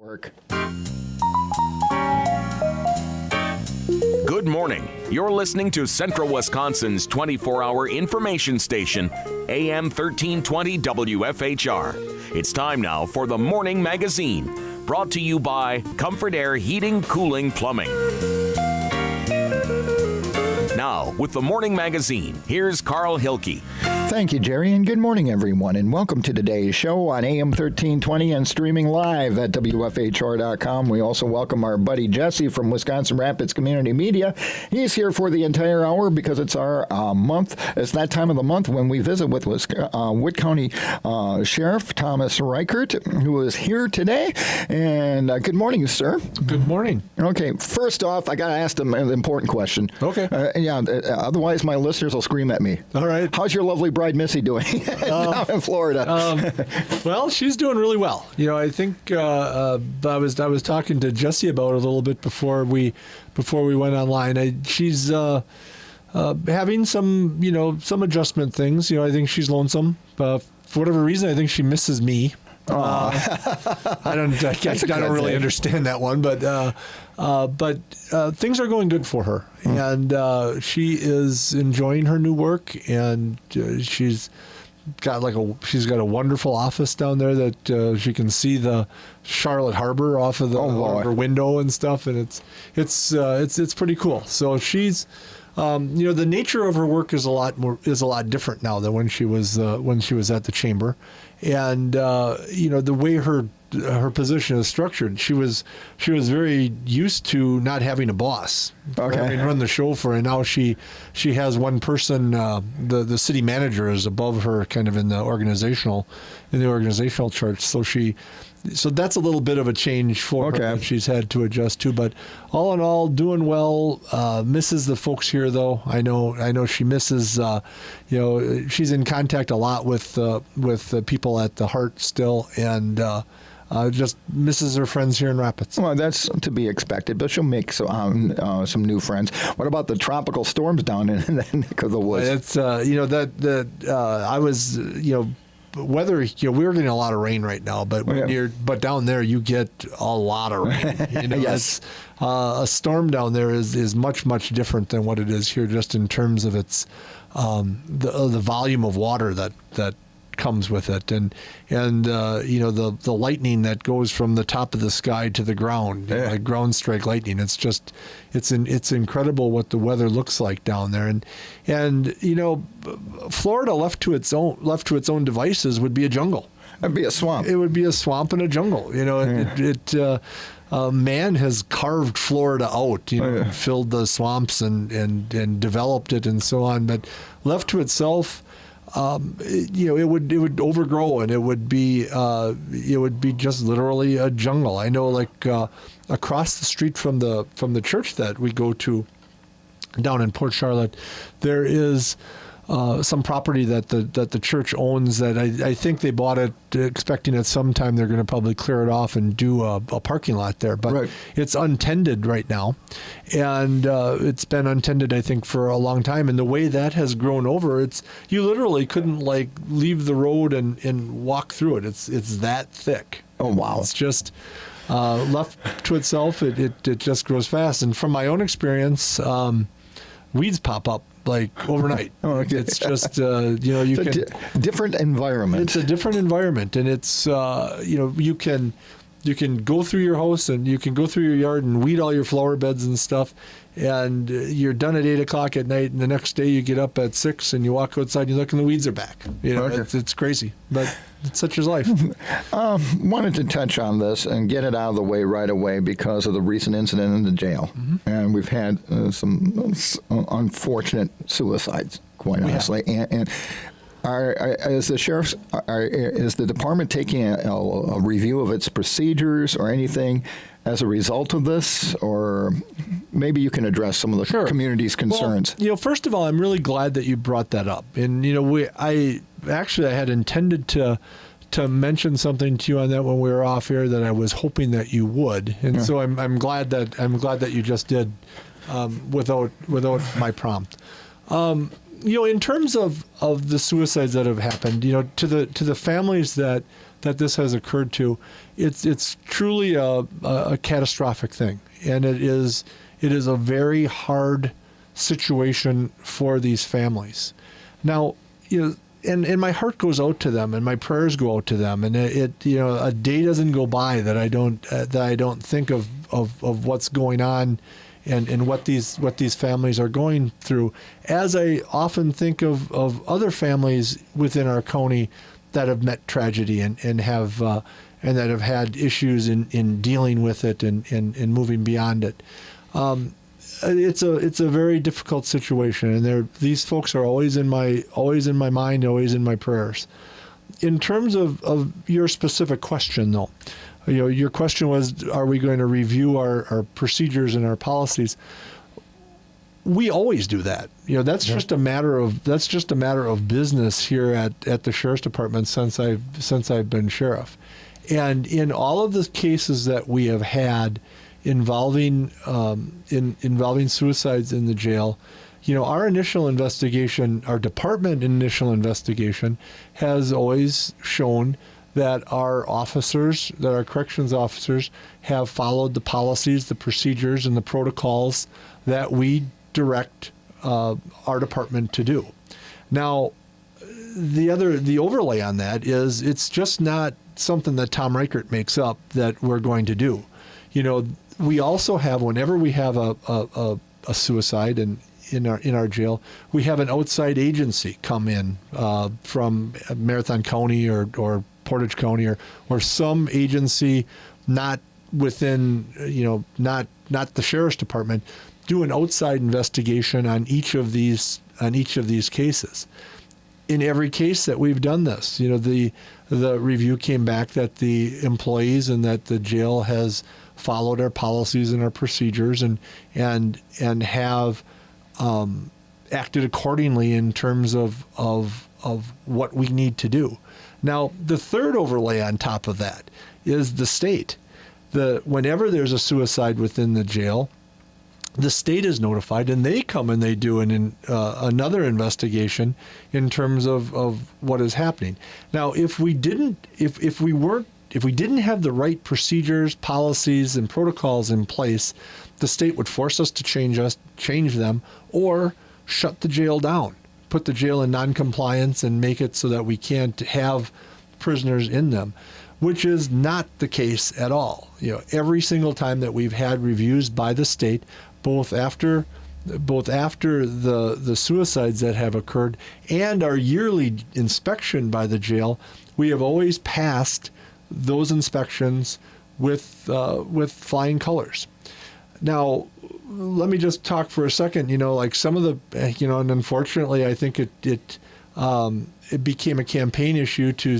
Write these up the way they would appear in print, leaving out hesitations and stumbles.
Work. Good morning. You're listening to Central Wisconsin's 24-hour information station, AM 1320 WFHR. It's time now for the Morning Magazine, brought to you by Comfort Air Heating, Cooling, Plumbing. Now, with the Morning Magazine, here's Carl Hilke. Thank you, Jerry, and good morning, everyone, and welcome to today's show on AM 1320 and streaming live at WFHR.com. We also welcome our buddy Jesse from Wisconsin Rapids Community Media. He's here for the entire hour because it's our month. It's that time of the month when we visit with Wood County Sheriff Thomas Reichert, who is here today. And good morning, sir. Good morning. Okay, first off, I got to ask them an important question. Okay. Otherwise, my listeners will scream at me. All right. How's your lovely bride Missy doing down in Florida? Well, she's doing really well. You know, I think I was talking to Jesse about it a little bit before we went online. She's having some adjustment things. You know, I think she's lonesome. For whatever reason, I think she misses me. I don't really understand that one, but things are going good for her, and she is enjoying her new work, and she's got a wonderful office down there that she can see the Charlotte Harbor off of her window and stuff, and it's pretty cool. So she's the nature of her work is a lot different now than when she was at the chamber, and the way her position is structured, she was very used to not having a boss. Okay. Run the show for her, and now she has one person. The city manager is above her, kind of in the organizational chart. So that's a little bit of a change for her that she's had to adjust to. But all in all, doing well. Misses the folks here, though. I know she misses. She's in contact a lot with the people at the Heart still, and just misses her friends here in Rapids. Well, that's to be expected, but she'll make some new friends. What about the tropical storms down in that neck of the woods? It's I was weather, we're getting a lot of rain right now, but but down there you get a lot of rain. Yes. A storm down there is much different than what it is here, just in terms of its the volume of water that comes with it, and the lightning that goes from the top of the sky to the ground, like ground strike lightning. It's incredible what the weather looks like down there, and Florida left to its own devices would be a jungle. It'd be a swamp. It would be a swamp and a jungle. Man has carved Florida out, filled the swamps and developed it and so on, but left to itself, it would overgrow, and it would be just literally a jungle. I know, across the street from the church that we go to down in Port Charlotte, there is some property that the church owns that I think they bought it expecting at some time they're going to probably clear it off and do a parking lot there. But It's untended right now, and it's been untended, I think, for a long time. And the way that has grown over, you literally couldn't leave the road and walk through it. It's that thick. Oh, wow. It's just left to itself. It just grows fast. And from my own experience, weeds pop up overnight. It's just different environment. It's a different environment, and it's you can go through your house and you can go through your yard and weed all your flower beds and stuff, and you're done at 8:00 at night, and the next day you get up at 6 and you walk outside and you look and the weeds are back. It's crazy, but it's such is life. Wanted to touch on this and get it out of the way right away because of the recent incident in the jail, and we've had some unfortunate suicides, quite honestly, and is the department taking a review of its procedures or anything as a result of this, or maybe you can address some of the community's concerns? Well, first of all, I'm really glad that you brought that up, and I had intended to mention something to you on that when we were off air that I was hoping that you would, and so I'm glad that you just did without my prompt. In terms of the suicides that have happened, to the families that that this has occurred to, it's truly a catastrophic thing, and it is a very hard situation for these families. Now, and my heart goes out to them, and my prayers go out to them, and a day doesn't go by that I don't think of what's going on, and what these families are going through, as I often think of other families within our county that have met tragedy and that have had issues in dealing with it and moving beyond it. It's a very difficult situation, and these folks are always in my mind, always in my prayers. In terms of your specific question, though, your question was, are we going to review our procedures and our policies? We always do that. That's just a matter of business here at the Sheriff's Department since I've been sheriff. And in all of the cases that we have had involving suicides in the jail, our initial investigation, our department initial investigation, has always shown that our corrections officers have followed the policies, the procedures, and the protocols that we direct our department to do. Now, the overlay on that is it's just not something that Tom Reichert makes up that we're going to do. We also have, whenever we have a suicide in our jail, we have an outside agency come in from Marathon County or Portage County or some agency not within, not the Sheriff's Department, do an outside investigation on each of these cases. In every case that we've done this, the review came back that the employees and that the jail has followed our policies and our procedures and have acted accordingly in terms of what we need to do. Now, the third overlay on top of that is the state. Whenever there's a suicide within the jail, the state is notified, and they come and they do another investigation in terms of what is happening. Now, if we didn't have the right procedures, policies, and protocols in place, the state would force us to change them, or shut the jail down, put the jail in non-compliance, and make it so that we can't have prisoners in them, which is not the case at all. Every single time that we've had reviews by the state, both after the suicides that have occurred and our yearly inspection by the jail, we have always passed those inspections with flying colors. Now, let me just talk for a second. Like some of the, and unfortunately, I think it became a campaign issue to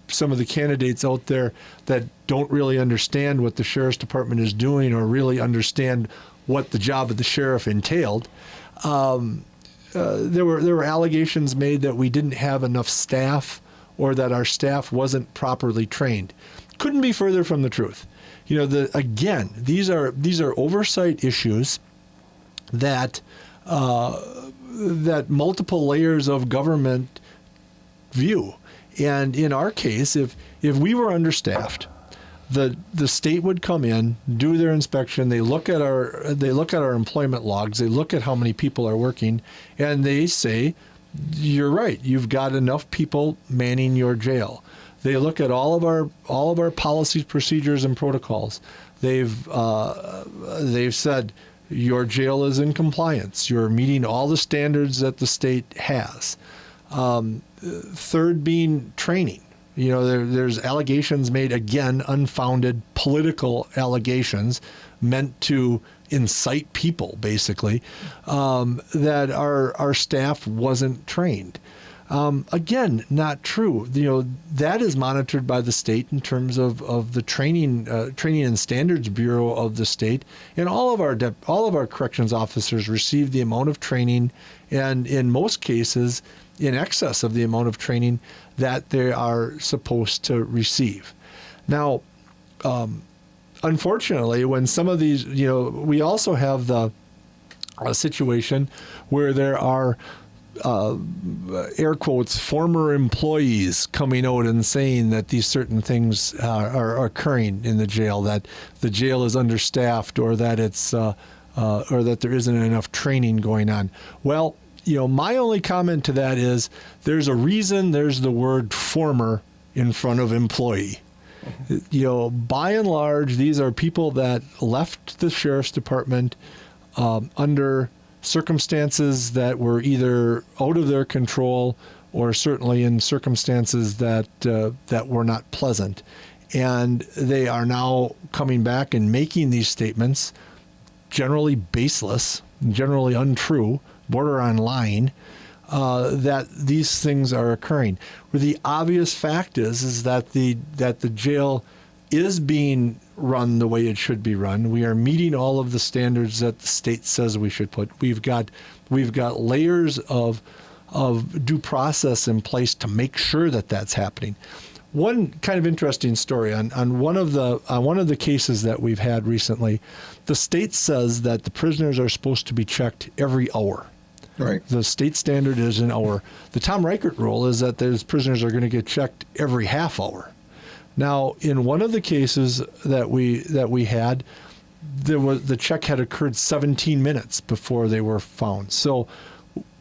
some of the candidates out there that don't really understand what the Sheriff's Department is doing or really understand what the job of the sheriff entailed. There were allegations made that we didn't have enough staff or that our staff wasn't properly trained. Couldn't be further from the truth. Again, these are oversight issues that multiple layers of government view. And in our case, if we were understaffed, the state would come in, do their inspection. They look at our employment logs. They look at how many people are working, and they say, "You're right. You've got enough people manning your jail." They look at all of our policies, procedures, and protocols. They've said your jail is in compliance. You're meeting all the standards that the state has. Third being training. There's allegations made, again, unfounded political allegations meant to incite people, basically, that our staff wasn't trained. Again, not true. That is monitored by the state in terms of the training and standards bureau of the state, and all of our corrections officers receive the amount of training, and in most cases, in excess of the amount of training that they are supposed to receive. Now, unfortunately, when some of these, we also have the situation where there are air quotes, former employees coming out and saying that these certain things are occurring in the jail, that the jail is understaffed, or that it's or that there isn't enough training going on. Well, my only comment to that is there's a reason there's the word former in front of employee. By and large, these are people that left the sheriff's department under circumstances that were either out of their control or certainly in circumstances that were not pleasant. And they are now coming back and making these statements, generally baseless, generally untrue, border on lying, that these things are occurring. Where the obvious fact is that the jail is being run the way it should be run. We are meeting all of the standards that the state says we should put. We've got layers of due process in place to make sure that that's happening. One kind of interesting story on one of the cases that we've had recently, the state says that the prisoners are supposed to be checked every hour. Right. The state standard is an hour. The Tom Reichert rule is that those prisoners are going to get checked every half hour. Now, in one of the cases that we had, the check had occurred 17 minutes before they were found. So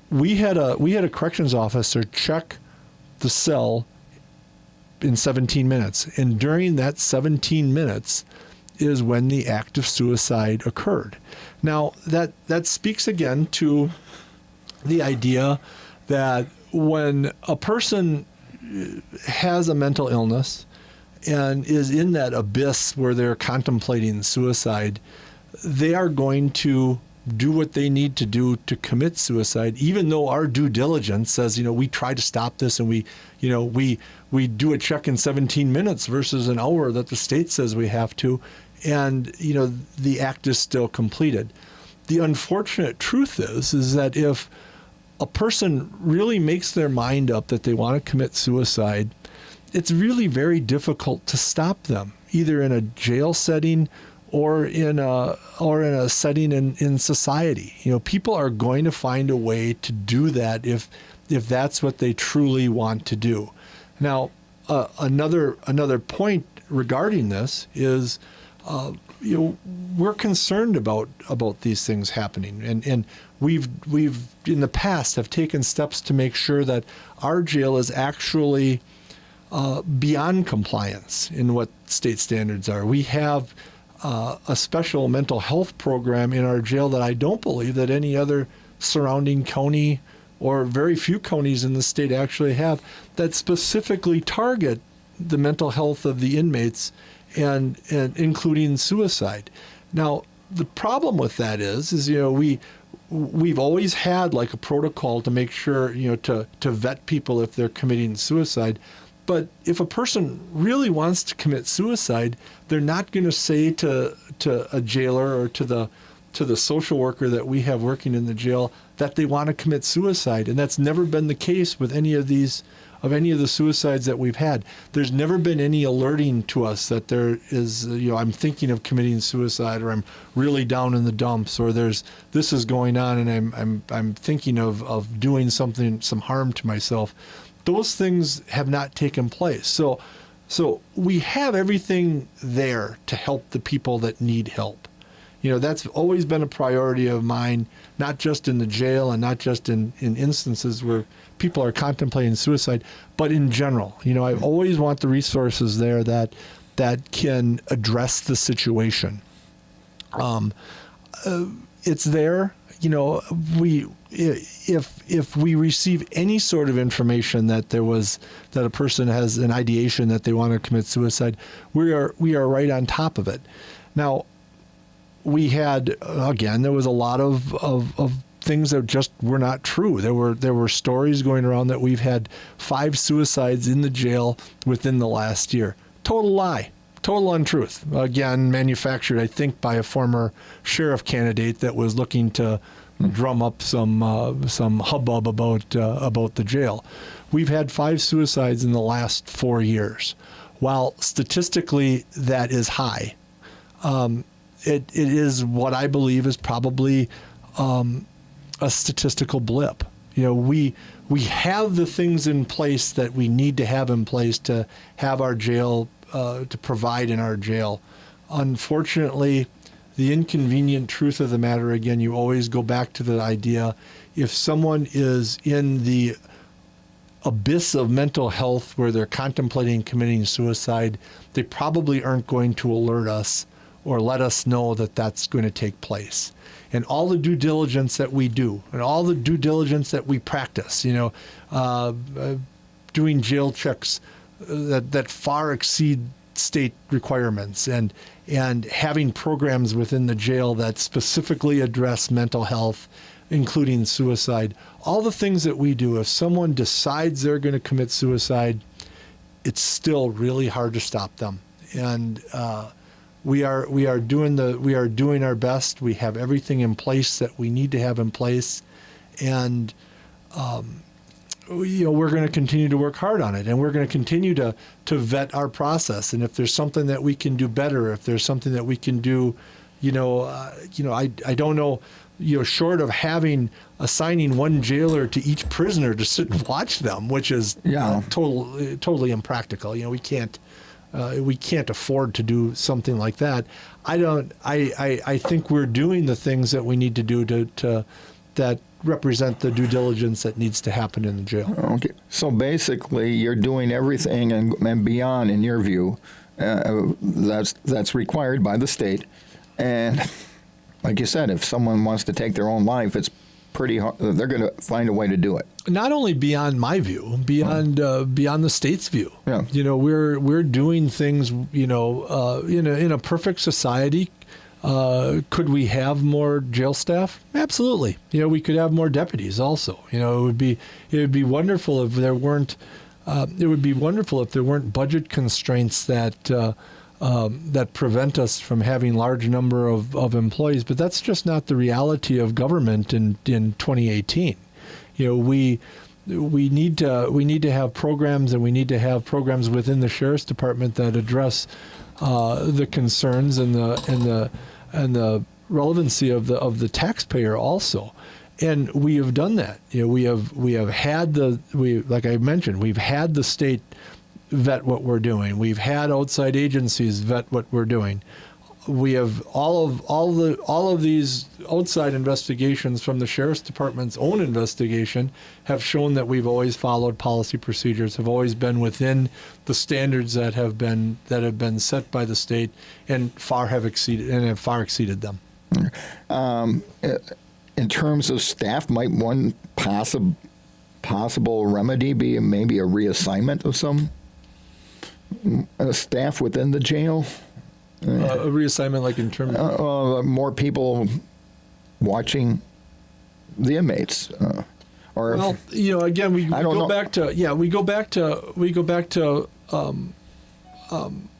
we had a corrections officer check the cell in 17 minutes, and during that 17 minutes is when the act of suicide occurred. Now, that speaks again to the idea that when a person has a mental illness and is in that abyss where they're contemplating suicide, they are going to do what they need to do to commit suicide, even though our due diligence says, we try to stop this and we do a check in 17 minutes versus an hour that the state says we have to, and the act is still completed. The unfortunate truth is that if a person really makes their mind up that they want to commit suicide, it's really very difficult to stop them, either in a jail setting or in a setting in society. People are going to find a way to do that if that's what they truly want to do. Now, another point regarding this is, we're concerned about these things happening, and we've in the past have taken steps to make sure that our jail is actually beyond compliance in what state standards are. We have a special mental health program in our jail that I don't believe that any other surrounding county or very few counties in the state actually have, that specifically target the mental health of the inmates and including suicide. Now, the problem with that is we've always had like a protocol to make sure, to vet people if they're committing suicide. But if a person really wants to commit suicide, they're not going to say to a jailer or to the social worker that we have working in the jail that they want to commit suicide. And that's never been the case with any of the suicides that we've had. There's never been any alerting to us that there is, I'm thinking of committing suicide, or I'm really down in the dumps, or this is going on and I'm thinking of doing something, some harm to myself. Those things have not taken place. So we have everything there to help the people that need help. That's always been a priority of mine, not just in the jail and not just in instances where people are contemplating suicide, but in general. I always want the resources there that can address the situation. It's there. If we receive any sort of information that a person has an ideation that they want to commit suicide, we are right on top of it. Now, there was a lot of things that just were not true. There were stories going around that we've had 5 suicides in the jail within the last year. Total lie. Total untruth. Again, manufactured, I think, by a former sheriff candidate that was looking to drum up some hubbub about the jail. We've had 5 suicides in the last 4 years. While statistically that is high, it is what I believe is probably a statistical blip. We have the things in place that we need to have in place to have our jail, to provide in our jail. Unfortunately, the inconvenient truth of the matter, again, you always go back to the idea, if someone is in the abyss of mental health where they're contemplating committing suicide, they probably aren't going to alert us or let us know that that's going to take place. And all the due diligence that we do, and all the due diligence that we practice, doing jail checks that far exceed state requirements, and having programs within the jail that specifically address mental health, including suicide. All the things that we do, if someone decides they're going to commit suicide, it's still really hard to stop them. And we are doing our best. We have everything in place that we need to have in place, and we're going to continue to work hard on it, and we're going to continue to vet our process. And if there's something that we can do better, if there's something that we can do, I don't know. Short of assigning one jailer to each prisoner to sit and watch them, which is totally impractical. We can't afford to do something like that. I think we're doing the things that we need to do to that represent the due diligence that needs to happen in the jail. Okay. So basically, you're doing everything and beyond, in your view, that's required by the state. And like you said, if someone wants to take their own life, it's pretty hard. They're going to find a way to do it. Not only beyond my view, beyond the state's view. Yeah. We're doing things. In a perfect society, could we have more jail staff? Absolutely. We could have more deputies. Also, it would be wonderful if there weren't. It would be wonderful if there weren't budget constraints that prevent us from having large number of employees, but that's just not the reality of government in 2018. We need to have programs, and we need to have programs within the sheriff's department that address the concerns and the relevancy of the taxpayer also. And we have done that. We have had like I mentioned, we've had the state vet what we're doing. We've had outside agencies vet what we're doing. We have all of these outside investigations from the sheriff's department's own investigation have shown that we've always followed policy procedures, have always been within the standards that have been set by the state, and have far exceeded them. In terms of staff, might one possible remedy be maybe a reassignment of some staff within the jail? A reassignment, like in terms of more people watching the inmates, again, we go back to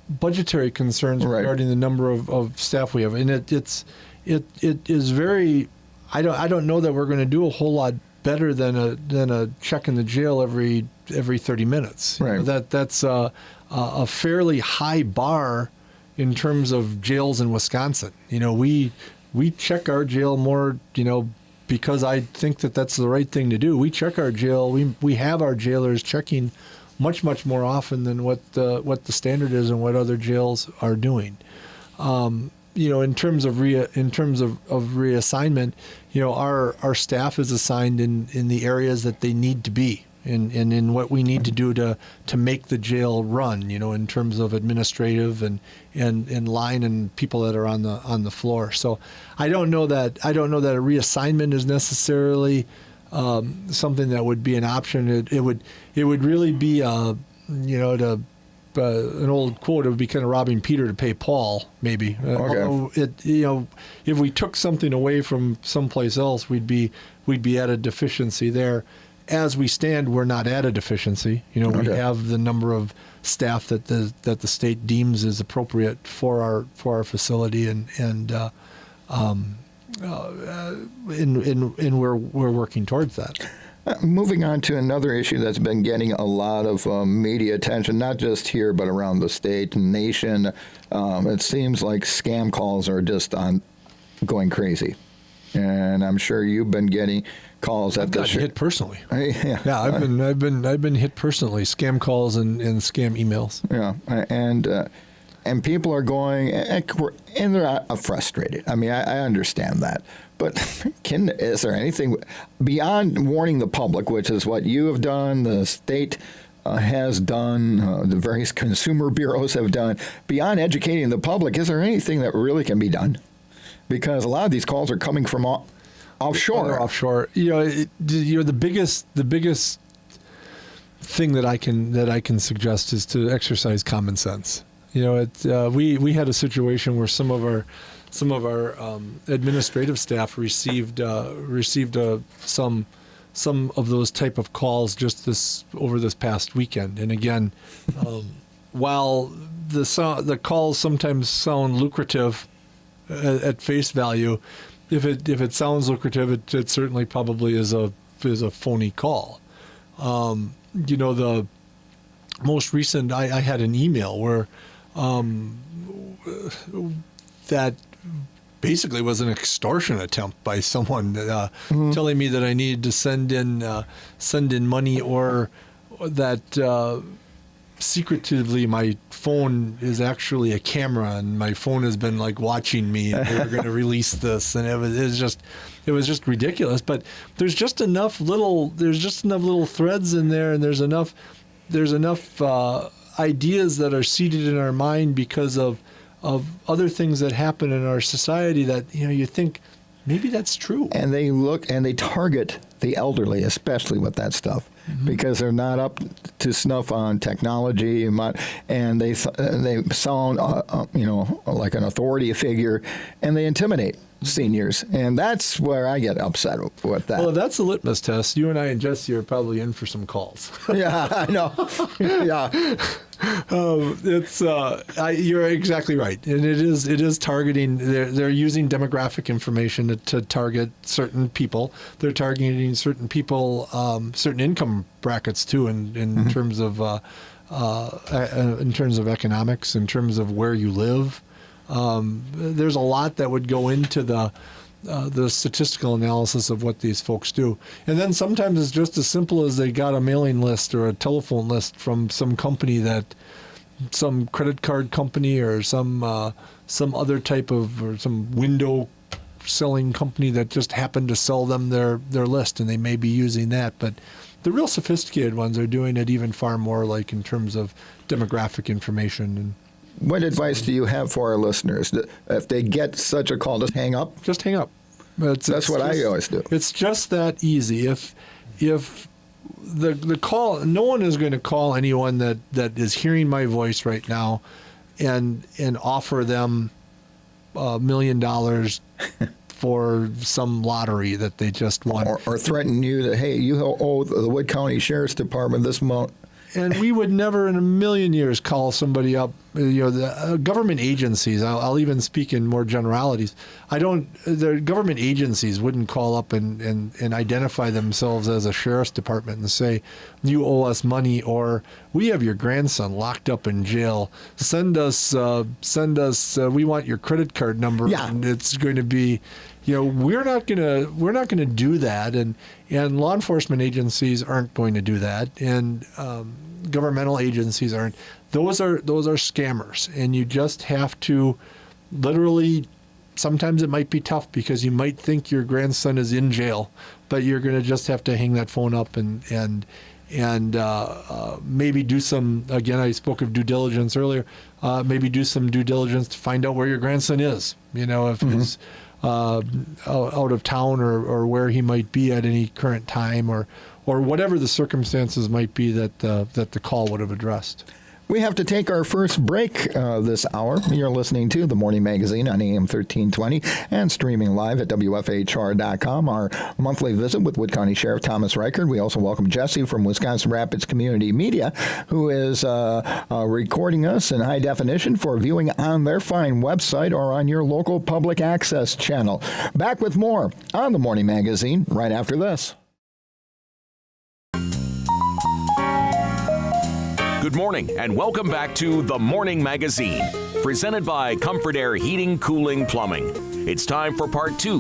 budgetary concerns regarding the number of staff we have, and it is very. I don't know that we're going to do a whole lot better than a check in the jail every 30 minutes. Right. That's a fairly high bar in terms of jails in Wisconsin. We check our jail more, because I think that's the right thing to do. We check our jail. We have our jailers checking much more often than what the standard is and what other jails are doing. In terms of reassignment, our staff is assigned in the areas that they need to be, and in what we need to do to make the jail run, in terms of administrative and line and people that are on the floor. So I don't know that a reassignment is necessarily something that would be an option. It would really be an old quote. It would be kind of robbing Peter to pay Paul, maybe. Okay. If we took something away from someplace else, we'd be at a deficiency there. As we stand, we're not at a deficiency. We have the number of staff that the state deems is appropriate for our facility, and we're working towards that. Moving on to another issue that's been getting a lot of media attention, not just here, but around the state and nation. It seems like scam calls are just going crazy. And I'm sure you've been getting calls at Got hit personally. Yeah, Yeah, I've been hit personally. Scam calls and scam emails. Yeah, and people are going, and they're frustrated. I mean, I understand that. But is there anything beyond warning the public, which is what you have done, the state has done, the various consumer bureaus have done, beyond educating the public, is there anything that really can be done? Because a lot of these calls are coming from offshore. They're offshore. The biggest thing that I can suggest is to exercise common sense. We had a situation where some of our administrative staff received some of those type of calls just over this past weekend. And again, while the calls sometimes sound lucrative at face value, if it sounds lucrative, it certainly probably is a phony call. The most recent, I had an email where that basically was an extortion attempt by someone telling me that I needed to send in money, or that secretively my phone is actually a camera and my phone has been like watching me, and they were going to release this, and it was just ridiculous. But there's just enough little threads in there, and there's enough ideas that are seated in our mind because of other things that happen in our society that you think maybe that's true. And they target the elderly, especially with that stuff, because they're not up to snuff on technology, and they sound like an authority figure, and they intimidate seniors, and that's where I get upset with that. Well, if that's a litmus test, you and I and Jesse are probably in for some calls. Yeah, I know. Yeah. You're exactly right, and it is targeting. They're using demographic information to target certain people. They're targeting certain people, certain income brackets too, in terms of economics, in terms of where you live. There's a lot that would go into the statistical analysis of what these folks do. And then sometimes it's just as simple as they got a mailing list or a telephone list from some company, some credit card company, or some other type of, or some window selling company that just happened to sell them their list, and they may be using that. But the real sophisticated ones are doing it even far more, like in terms of demographic information. And what advice do you have for our listeners? If they get such a call, just hang up? Just hang up. That's what I always do. It's just that easy. If the call, no one is going to call anyone that is hearing my voice right now and offer them $1 million for some lottery that they just won. Or threaten you that, hey, you owe the Wood County Sheriff's Department this amount. And we would never in a million years call somebody up. The government agencies, I'll even speak in more generalities. The government agencies wouldn't call up and identify themselves as a sheriff's department and say, you owe us money, or we have your grandson locked up in jail. Send us, we want your credit card number. Yeah. And it's going to be, we're not gonna do that, and law enforcement agencies aren't going to do that, and governmental agencies aren't. Those are scammers, and you just have to literally. Sometimes it might be tough because you might think your grandson is in jail, but you're going to just have to hang that phone up and maybe do some. Again, I spoke of due diligence earlier. Maybe do some due diligence to find out where your grandson is. If he's out of town or where he might be at any current time, or whatever the circumstances might be that the call would have addressed. We have to take our first break this hour. You're listening to The Morning Magazine on AM 1320 and streaming live at WFHR.com. Our monthly visit with Wood County Sheriff Thomas Reichert. We also welcome Jesse from Wisconsin Rapids Community Media, who is recording us in high definition for viewing on their fine website or on your local public access channel. Back with more on The Morning Magazine right after this. Good morning and welcome back to The Morning Magazine. presented by Comfort Air Heating, Cooling, Plumbing. It's time for part 2.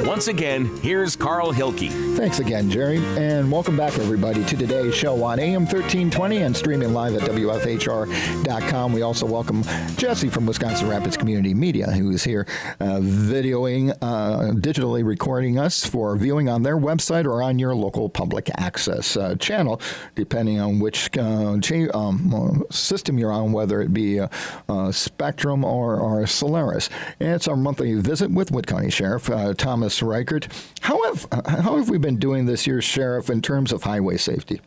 Once again, here's Carl Hilke. Thanks again, Jerry, and welcome back, everybody, to today's show on AM 1320 and streaming live at WFHR.com. We also welcome Jesse from Wisconsin Rapids Community Media, who is here videoing, digitally recording us for viewing on their website or on your local public access channel, depending on which system you're on, whether it be Spectrum or Solaris. And it's our monthly visit with Wood County Sheriff Thomas Reichert. How have we been doing this year, Sheriff, in terms of highway safety?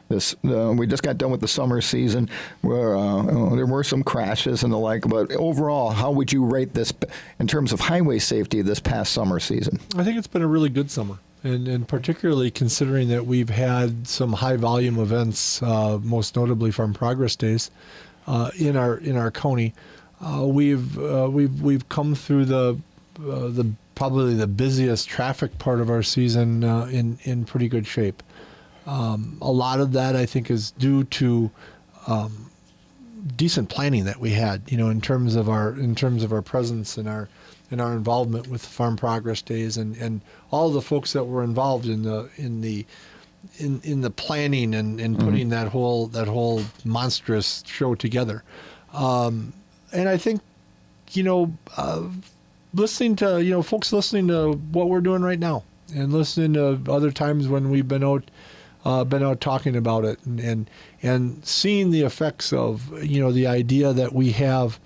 We just got done with the summer season where there were some crashes and the like, but overall, how would you rate this in terms of highway safety this past summer season? I think it's been a really good summer, and particularly considering that we've had some high volume events, most notably Farm Progress Days, in our county. We've come through the probably the busiest traffic part of our season in pretty good shape. A lot of that, I think, is due to decent planning that we had, in terms of our presence and our involvement with Farm Progress Days and all the folks that were involved in the planning and putting that whole monstrous show together. And I think, listening to folks listening to what we're doing right now and listening to other times when we've been out talking about it and seeing the effects of the idea that we have.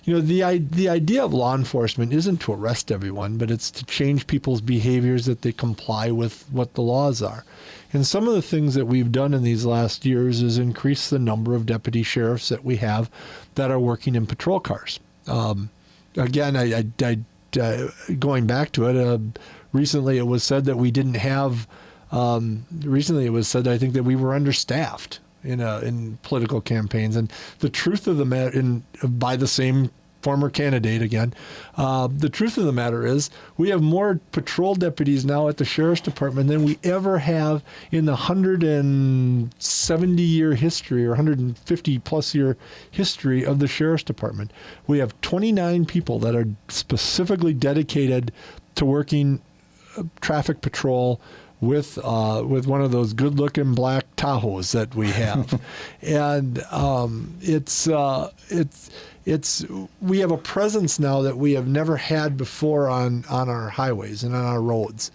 The idea of law enforcement isn't to arrest everyone, but it's to change people's behaviors that they comply with what the laws are. And some of the things that we've done in these last years is increase the number of deputy sheriffs that we have that are working in patrol cars. Again, I going back to it, recently it was said that we didn't have, recently it was said, I think, that we were understaffed in political campaigns. And the truth of the matter, by the same former candidate again, the truth of the matter is we have more patrol deputies now at the Sheriff's Department than we ever have in the 170-year history or 150-plus year history of the Sheriff's Department. We have 29 people that are specifically dedicated to working traffic patrol with one of those good-looking black Tahoes that we have, and we have a presence now that we have never had before on our highways and on our roads,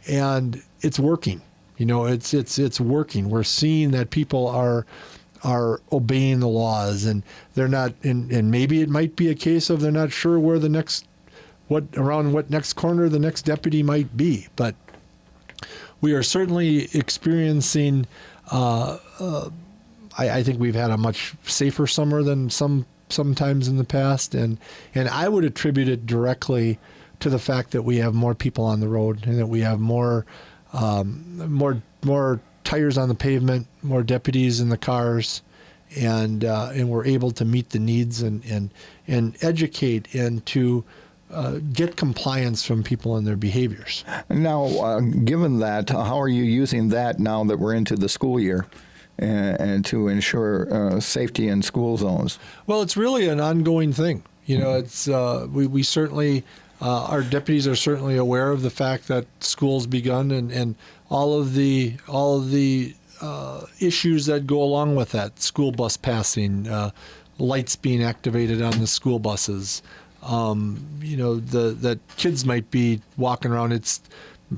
and it's working. It's working. We're seeing that people are obeying the laws, and they're not. And maybe it might be a case of they're not sure where what next corner the next deputy might be, but we are certainly experiencing. I think we've had a much safer summer than sometimes in the past, and I would attribute it directly to the fact that we have more people on the road and that we have more tires on the pavement, more deputies in the cars, and we're able to meet the needs and educate and to get compliance from people and their behaviors. Now, given that, how are you using that now that we're into the school year and to ensure safety in school zones? Well, it's really an ongoing thing. It's we certainly our deputies are certainly aware of the fact that school's begun and all of the issues that go along with that. School bus passing, lights being activated on the school buses. That kids might be walking around.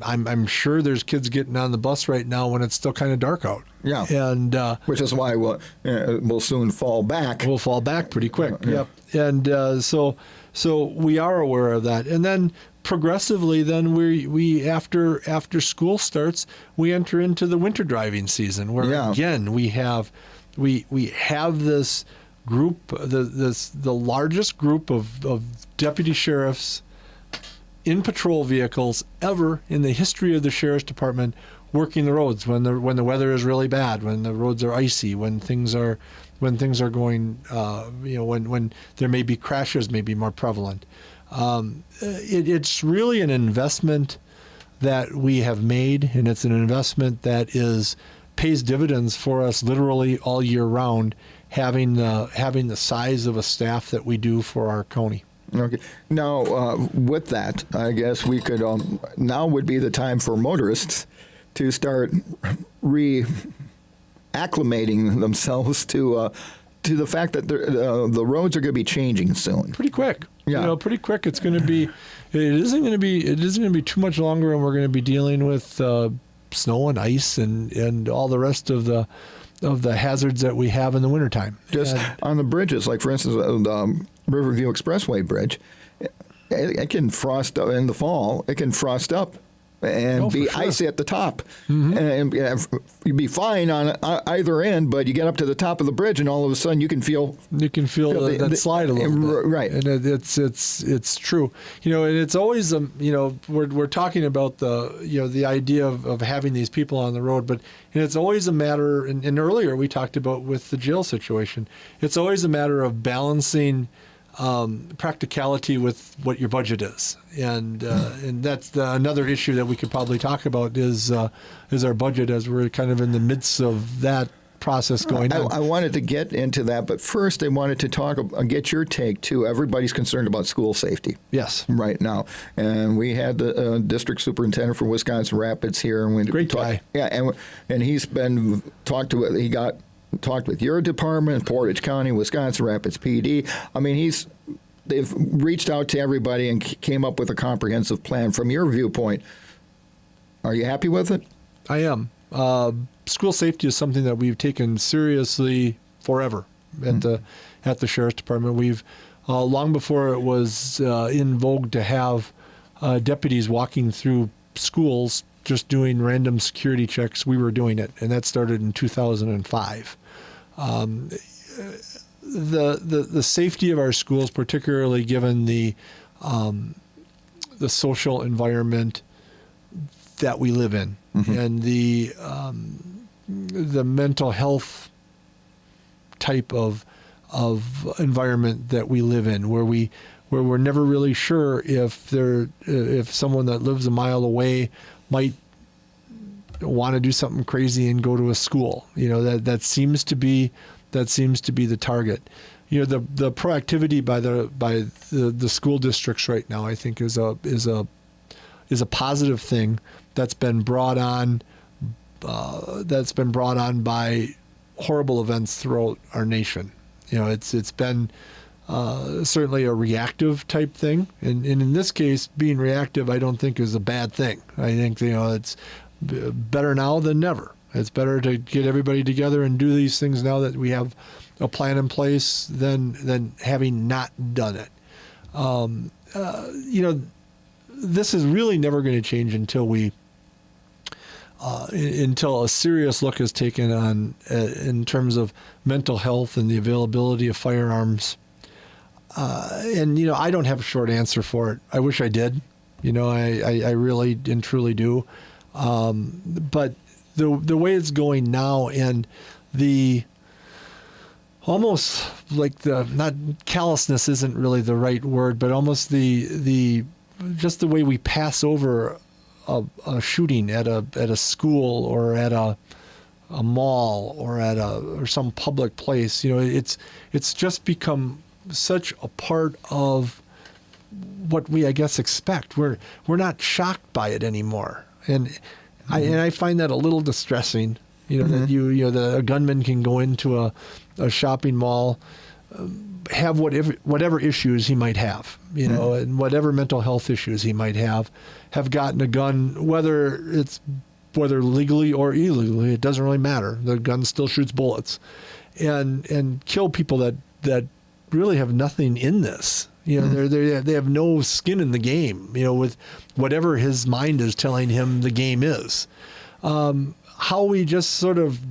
I'm sure there's kids getting on the bus right now when it's still kind of dark out. Yeah, and which is why we'll soon fall back. We'll fall back pretty quick. Yep. And so we are aware of that. And then progressively, then we after school starts, we enter into the winter driving season, where again we have this group, the largest group of deputy sheriffs in patrol vehicles ever in the history of the Sheriff's Department, working the roads when the weather is really bad, when the roads are icy, when things are going, when there may be crashes, may be more prevalent. It's really an investment that we have made, and it's an investment that pays dividends for us literally all year round, having the size of a staff that we do for our county. Okay. Now, with that, I guess we could, now would be the time for motorists to start reacclimating themselves to the fact that the roads are going to be changing soon. Pretty quick. Yeah. Pretty quick. It isn't going to be too much longer, and we're going to be dealing with snow and ice and all the rest of the hazards that we have in the wintertime. Just on the bridges, like for instance, the Riverview Expressway Bridge, it can frost up in the fall. It can frost up and be icy at the top. And you'd be fine on either end, but you get up to the top of the bridge, and all of a sudden you can feel that slide a little bit. Right, and it's true. And it's always we're talking about the idea of having these people on the road, but it's always a matter. And earlier we talked about with the jail situation, it's always a matter of balancing practicality with what your budget is, and that's another issue that we could probably talk about is our budget, as we're kind of in the midst of that process going on. I wanted to get into that, but first I wanted to get your take too. Everybody's concerned about school safety. Yes. Right now, and we had the district superintendent for Wisconsin Rapids here, and we great guy. Yeah, and he's been talked to. He got. Talked with your department, Portage County, Wisconsin Rapids PD. I mean, they've reached out to everybody and came up with a comprehensive plan. From your viewpoint, are you happy with it? I am. School safety is something that we've taken seriously forever at the Sheriff's Department. We've long before it was in vogue to have deputies walking through schools just doing random security checks. We were doing it, and that started in 2005. The safety of our schools, particularly given the social environment that we live in, and the mental health type of environment that we live in, where we're never really sure if someone that lives a mile away might want to do something crazy and go to a school. That seems to be the target. The proactivity by the school districts right now, I think, is a positive thing that's been brought on by horrible events throughout our nation. It's been certainly a reactive type thing, and in this case, being reactive, I don't think is a bad thing. I think it's better now than never. It's better to get everybody together and do these things now that we have a plan in place than having not done it. This is really never going to change until a serious look is taken on in terms of mental health and the availability of firearms. And I don't have a short answer for it. I wish I did. I really and truly do. But the way it's going now, and the almost like not callousness isn't really the right word, but almost just the way we pass over a shooting at a school or at a mall or some public place. It's just become such a part of what we, I guess, expect. We're not shocked by it anymore, and I find that a little distressing. That a gunman can go into a shopping mall, have whatever issues he might have, and whatever mental health issues he might have gotten a gun, whether legally or illegally, it doesn't really matter. The gun still shoots bullets, and kill people that really have nothing in this. They have no skin in the game. With whatever his mind is telling him the game is. How we just sort of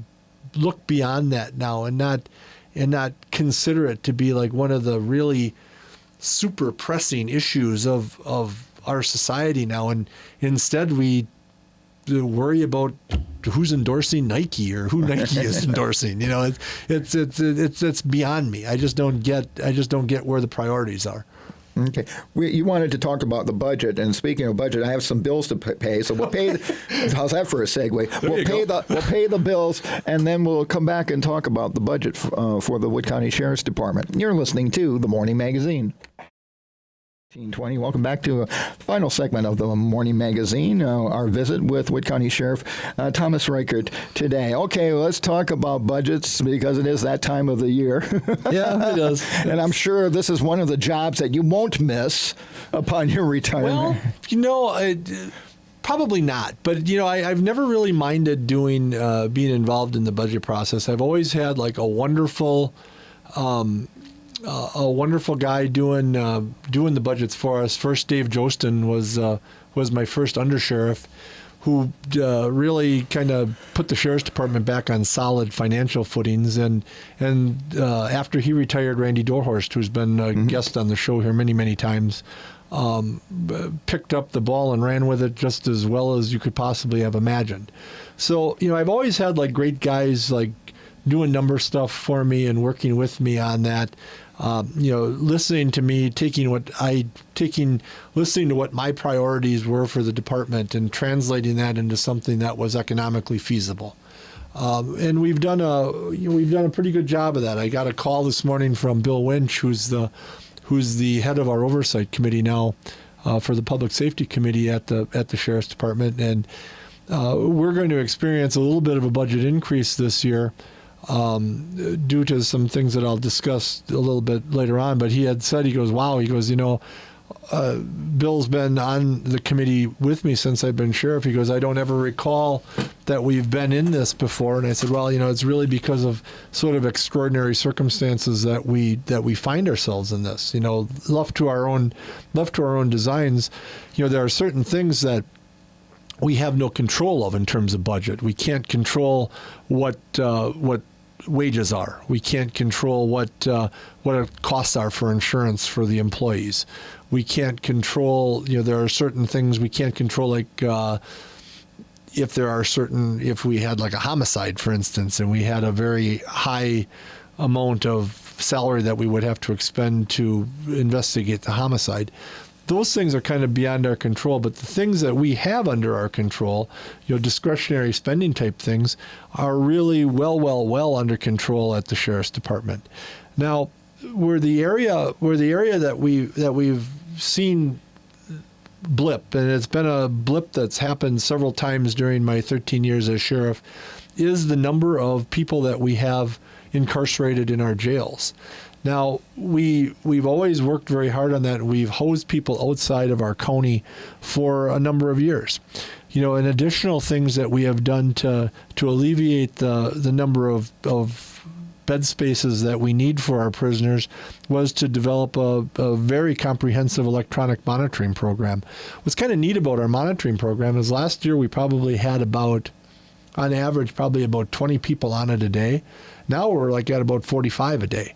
look beyond that now and not consider it to be like one of the really super pressing issues of our society now, and instead we worry about who's endorsing Nike or who Nike is endorsing. It's beyond me. I just don't get where the priorities are. Okay. You wanted to talk about the budget, and speaking of budget, I have some bills to pay, so we'll pay. How's that for a segue? We'll pay the bills, and then we'll come back and talk about the budget for the Wood County Sheriff's Department. You're listening to the Morning Magazine. 1820. Welcome back to the final segment of the Morning Magazine, our visit with Wood County Sheriff Thomas Reichert today. Okay, let's talk about budgets because it is that time of the year. Yeah, it is. And I'm sure this is one of the jobs that you won't miss upon your retirement. Well, probably not. But, I've never really minded being involved in the budget process. I've always had like a wonderful guy doing the budgets for us. First, Dave Jostin was my first undersheriff, who really kind of put the sheriff's department back on solid financial footings. And after he retired, Randy Dorhorst, who's been a guest on the show here many, many times, picked up the ball and ran with it just as well as you could possibly have imagined. So, I've always had like great guys like doing number stuff for me and working with me on that. Listening to me, listening to what my priorities were for the department and translating that into something that was economically feasible. And we've done a pretty good job of that. I got a call this morning from Bill Winch, who's the head of our oversight committee now for the public safety committee at the sheriff's department, and we're going to experience a little bit of a budget increase this year. Due to some things that I'll discuss a little bit later on. But he had said, he goes, Bill's been on the committee with me since I've been sheriff. He goes, I don't ever recall that we've been in this before. And I said, well, it's really because of sort of extraordinary circumstances that we find ourselves in this. Left to our own designs, there are certain things that we have no control of in terms of budget. We can't control what wages are. We can't control what costs are for insurance for the employees. We can't control, there are certain things we can't control, like if we had like a homicide, for instance, and we had a very high amount of salary that we would have to expend to investigate the homicide. Those things are kind of beyond our control, but the things that we have under our control, discretionary spending type things, are really well under control at the sheriff's department. Now, where the area that we've seen blip, and it's been a blip that's happened several times during my 13 years as sheriff, is the number of people that we have incarcerated in our jails. Now, we've always worked very hard on that. We've housed people outside of our county for a number of years. And additional things that we have done to alleviate the number of bed spaces that we need for our prisoners was to develop a very comprehensive electronic monitoring program. What's kind of neat about our monitoring program is last year we probably had on average, about 20 people on it a day. Now we're like at about 45 a day.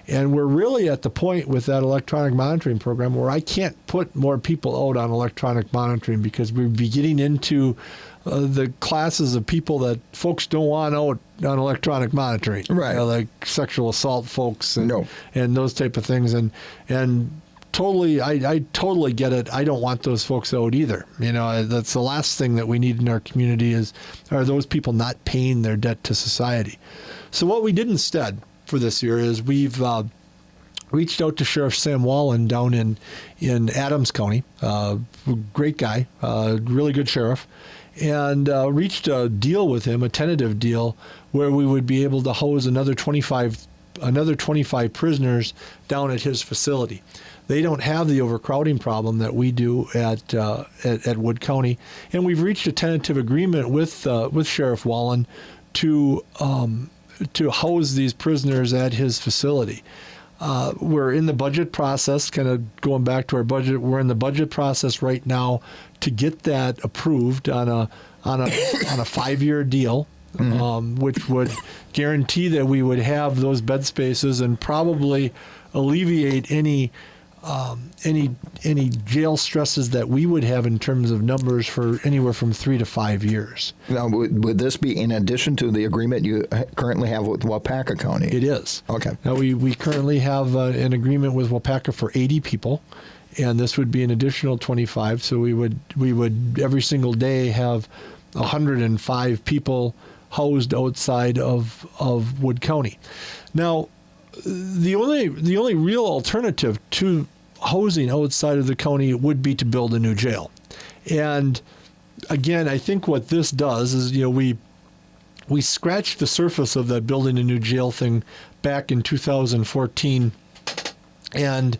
And we're really at the point with that electronic monitoring program where I can't put more people out on electronic monitoring because we'd be getting into the classes of people that folks don't want out on electronic monitoring. Right. Like sexual assault folks and those type of things. And totally, I totally get it. I don't want those folks out either. That's the last thing that we need in our community are those people not paying their debt to society. So what we did instead for this year is we've reached out to Sheriff Sam Wallen down in Adams County, great guy, really good sheriff, and reached a deal with him, a tentative deal, where we would be able to house another 25 prisoners down at his facility. They don't have the overcrowding problem that we do at Wood County, and we've reached a tentative agreement with Sheriff Wallen to house these prisoners at his facility. We're in the budget process, kind of going back to our budget. We're in the budget process right now to get that approved on a 5-year deal, which would guarantee that we would have those bed spaces and probably alleviate any any jail stresses that we would have in terms of numbers for anywhere from 3 to 5 years. Now, would this be in addition to the agreement you currently have with Waupaca County? It is. Okay. Now, we currently have an agreement with Waupaca for 80 people, and this would be an additional 25. So we would every single day have 105 people housed outside of Wood County. Now, the only real alternative to housing outside of the county would be to build a new jail. And again, I think what this does is, we scratched the surface of that building a new jail thing back in 2014, and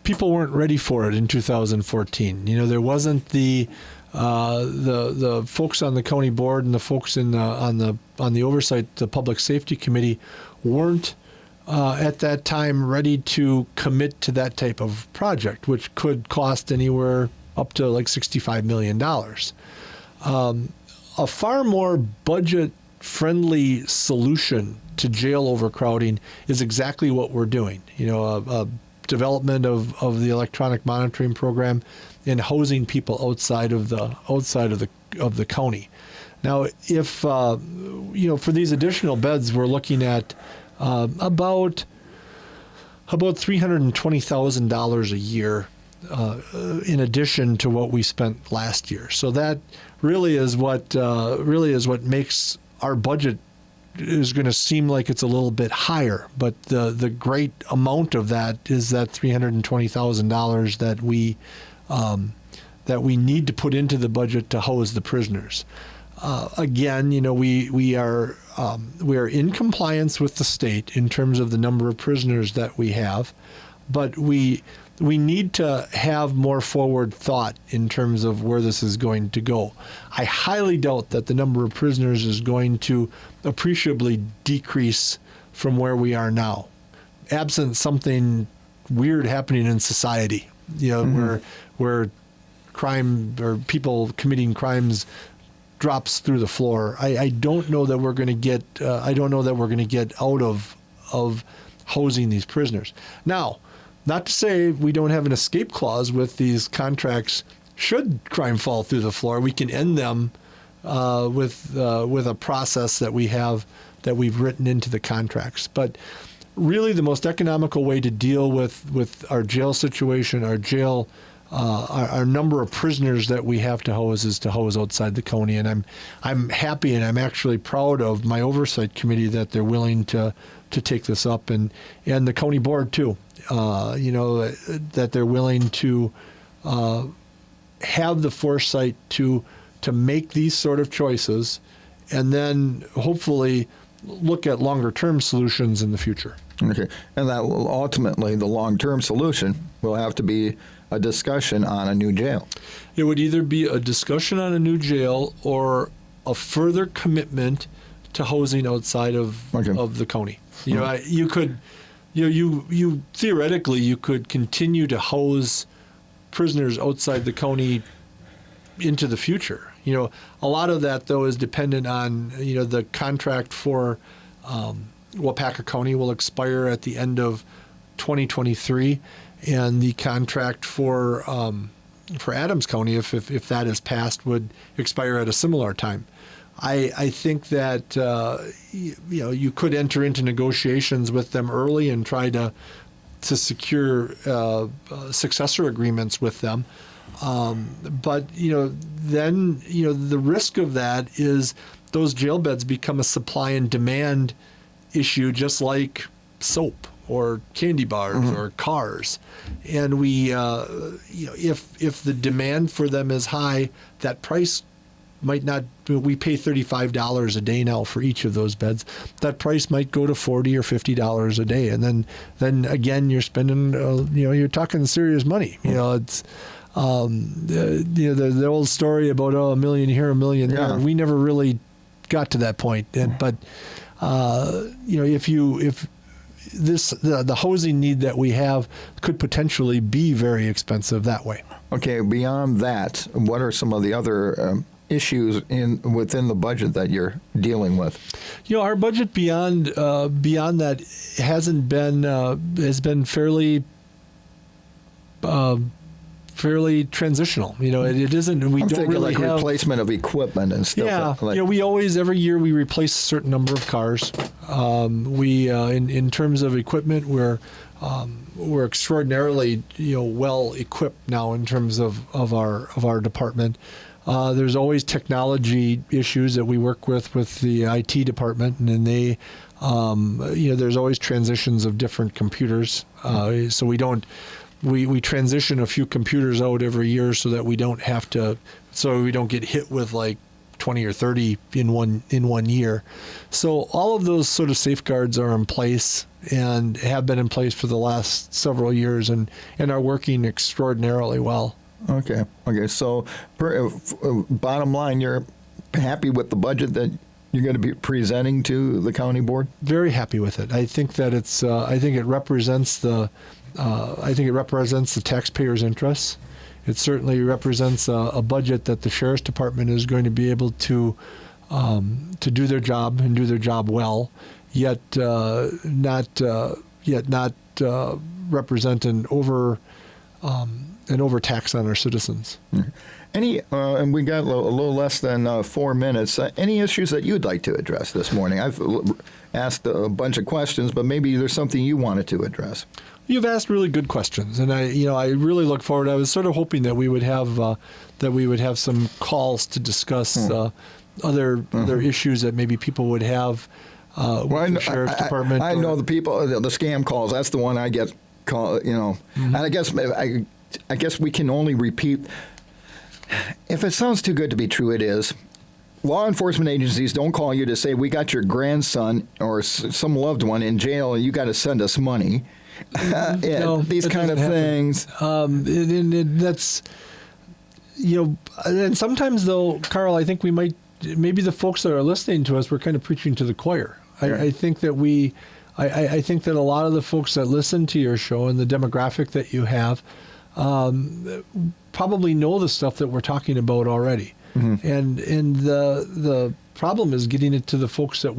people weren't ready for it in 2014. There wasn't the folks on the county board and the folks on the oversight, the public safety committee, weren't at that time ready to commit to that type of project, which could cost anywhere up to like $65 million. A far more budget-friendly solution to jail overcrowding is exactly what we're doing. A development of the electronic monitoring program and housing people outside of the county. Now, if for these additional beds, we're looking at about $320,000 a year in addition to what we spent last year. So that really is what makes our budget is going to seem like it's a little bit higher. But the great amount of that is that $320,000 that we need to put into the budget to house the prisoners. Again, we are in compliance with the state in terms of the number of prisoners that we have, but we need to have more forward thought in terms of where this is going to go. I highly doubt that the number of prisoners is going to appreciably decrease from where we are now, absent something weird happening in society, where crime or people committing crimes drops through the floor. I don't know that we're going to get. I don't know that we're going to get out of housing these prisoners. Now, not to say we don't have an escape clause with these contracts. Should crime fall through the floor, we can end them with a process that we've written into the contracts. But really, the most economical way to deal with our jail situation, our number of prisoners that we have to house is to house outside the county. And I'm happy and I'm actually proud of my oversight committee that they're willing to take this up, and the county board too. That they're willing to have the foresight to make these sort of choices, and then hopefully look at longer term solutions in the future. Okay, and that will ultimately, the long-term solution will have to be a discussion on a new jail. It would either be a discussion on a new jail or a further commitment to housing outside of the county. You could, you theoretically you could continue to house prisoners outside the county into the future. A lot of that though is dependent on the contract for Waupaca County will expire at the end of 2023, and the contract for Adams County, if that is passed, would expire at a similar time. I think that you could enter into negotiations with them early and try to secure successor agreements with them. But then the risk of that is those jail beds become a supply and demand issue, just like soap or candy bars or cars. And we, if the demand for them is high, that price might not. We pay $35 a day now for each of those beds. That price might go to $40 or $50 a day, and then again you're spending. You're talking serious money. It's. The old story about $1 million here, $1 million there. Yeah. We never really got to that point. But if the housing need that we have could potentially be very expensive that way. Okay. Beyond that, what are some of the other issues within the budget that you're dealing with? Our budget beyond that has been fairly fairly transitional. It isn't. We I'm don't thinking really like have replacement of equipment and stuff. Yeah, like, we always every year we replace a certain number of cars. We in terms of equipment, we're extraordinarily well equipped now in terms of our department. There's always technology issues that we work with the IT department, and then they there's always transitions of different computers. So we transition a few computers out every year so that we don't get hit with like 20 or 30 in one year. So all of those sort of safeguards are in place and have been in place for the last several years and are working extraordinarily well. Okay. So, bottom line, you're happy with the budget that you're going to be presenting to the county board? Very happy with it. I think that it's. I think it represents the taxpayers' interests. It certainly represents a budget that the sheriff's department is going to be able to do their job and do their job well, yet not represent an overtax on our citizens. Any, and we got a little less than 4 minutes. Any issues that you'd like to address this morning? I've asked a bunch of questions, but maybe there's something you wanted to address. You've asked really good questions, and I really look forward. I was sort of hoping that we would have some calls to discuss other issues that maybe people would have with the sheriff's department. I know the people, the scam calls. That's the one I get call. And I guess we can only repeat. If it sounds too good to be true, it is. Law enforcement agencies don't call you to say, we got your grandson or some loved one in jail and you got to send us money. These kind of things. That's, and sometimes though, Carl, I think maybe the folks that are listening to us, we're kind of preaching to the choir. Sure. I think that I think that a lot of the folks that listen to your show and the demographic that you have probably know the stuff that we're talking about already. Mm-hmm. And the problem is getting it to the folks that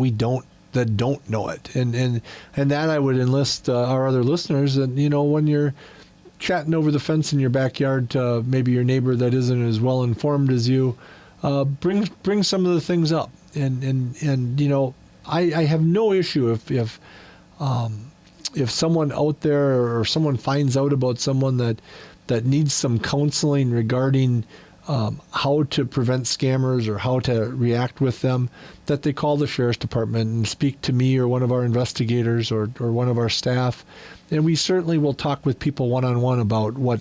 don't know it. And that I would enlist our other listeners that, when you're chatting over the fence in your backyard to maybe your neighbor that isn't as well informed as you, bring some of the things up. And I have no issue if someone out there or someone finds out about someone that needs some counseling regarding how to prevent scammers or how to react with them, that they call the sheriff's department and speak to me or one of our investigators or one of our staff. And we certainly will talk with people one-on-one about what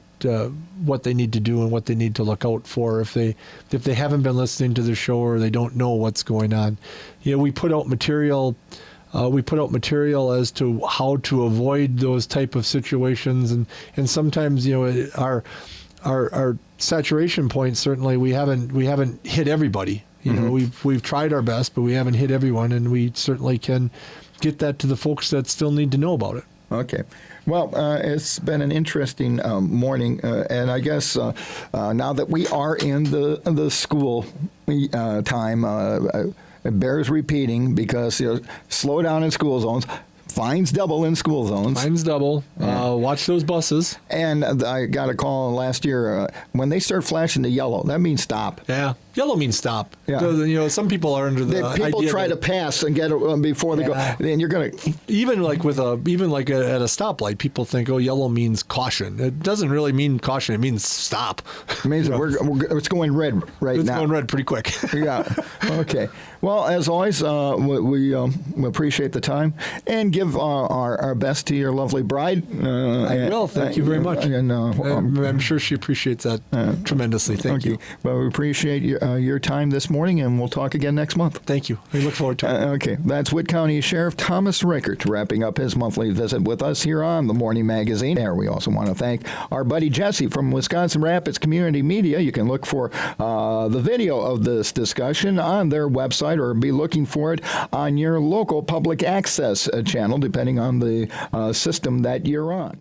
they need to do and what they need to look out for if they haven't been listening to the show or they don't know what's going on. We put out material. As to how to avoid those type of situations, and sometimes our saturation point, certainly we haven't hit everybody. We've tried our best, but we haven't hit everyone, and we certainly can get that to the folks that still need to know about it. Okay. Well, it's been an interesting morning, and I guess now that we are in the school time, it bears repeating because slow down in school zones. Fines double in school zones. Fines double. Watch those buses. And I got a call last year. When they start flashing the yellow, that means stop. Yeah. Yellow means stop. Yeah. So, some people are under the people idea try to pass and get it before they go. Then you're going to... Even like at a stoplight, people think, yellow means caution. It doesn't really mean caution. It means stop. It means it's going red now. It's going red pretty quick. Yeah. Okay. Well, as always, we appreciate the time and give our best to your lovely bride. I will. Thank you very much. And I'm sure she appreciates that tremendously. Thank you. Well, we appreciate your time this morning, and we'll talk again next month. Thank you. We look forward to it. Okay. That's Wood County Sheriff Thomas Reichert wrapping up his monthly visit with us here on the Morning Magazine. There, we also want to thank our buddy Jesse from Wisconsin Rapids Community Media. You can look for the video of this discussion on their website or be looking for it on your local public access channel, depending on the system that you're on.